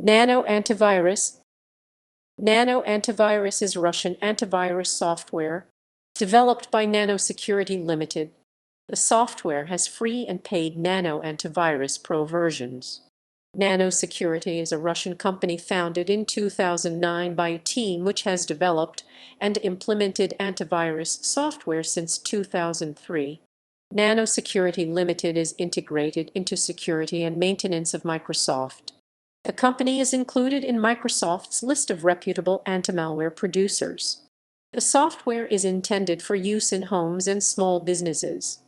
NANO Antivirus. NANO Antivirus is Russian antivirus software developed by NANO Security Ltd. The software has free and paid NANO Antivirus Pro versions. NANO Security is a Russian company founded in 2009 by a team which has developed and implemented antivirus software since 2003. NANO Security Ltd. is integrated into security and maintenance of Microsoft. The company is included in Microsoft's list of reputable antimalware producers. The software is intended for use in homes and small businesses.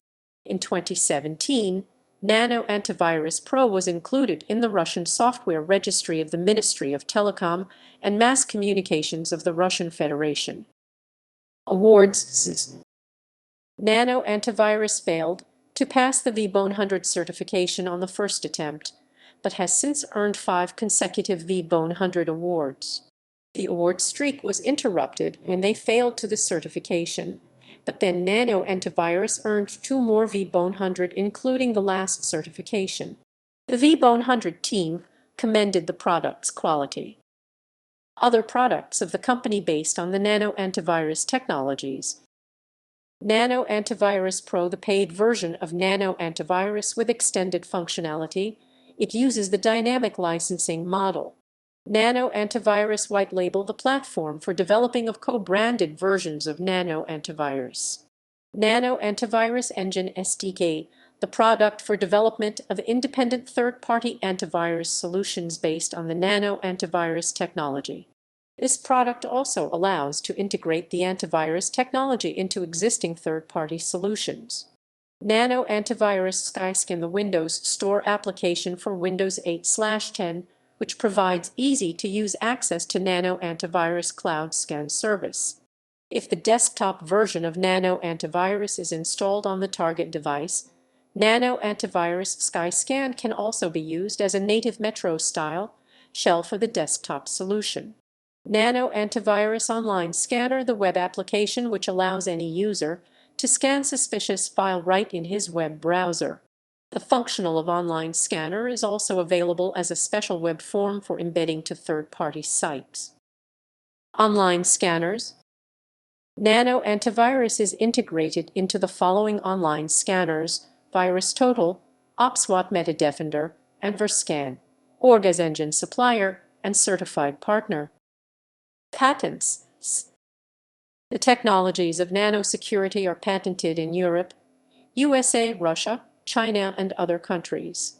In 2017, NANO Antivirus Pro was included in the Russian software registry of the Ministry of Telecom and Mass Communications of the Russian Federation. Awards. NANO Antivirus failed to pass the V100 certification on the first attempt, but has since earned 5 consecutive V100 awards. The award streak was interrupted when they failed to the certification, but then NANO Antivirus earned 2 more V100, including the last certification. The V100 team commended the product's quality. Other products of the company based on the NANO Antivirus technologies. NANO Antivirus Pro, the paid version of NANO Antivirus with extended functionality. It uses the dynamic licensing model. NANO Antivirus white label, the platform for developing of co-branded versions of NANO Antivirus. NANO Antivirus Engine SDK, the product for development of independent third-party antivirus solutions based on the NANO Antivirus technology. This product also allows to integrate the antivirus technology into existing third-party solutions. NANO Antivirus Skyscan, the Windows Store application for Windows 8/10, which provides easy-to-use access to NANO Antivirus Cloud Scan service. If the desktop version of NANO Antivirus is installed on the target device, NANO Antivirus Skyscan can also be used as a native Metro-style shell for the desktop solution. NANO Antivirus Online Scanner, the web application which allows any user to scan suspicious file right in his web browser. The functional of Online Scanner is also available as a special web form for embedding to third-party sites. Online scanners. NANO Antivirus is integrated into the following online scanners: VirusTotal, OpsWatt MetaDefender, and Verscan, org as engine supplier and certified partner. Patents. The technologies of NANO Security are patented in Europe, USA, Russia, China, and other countries.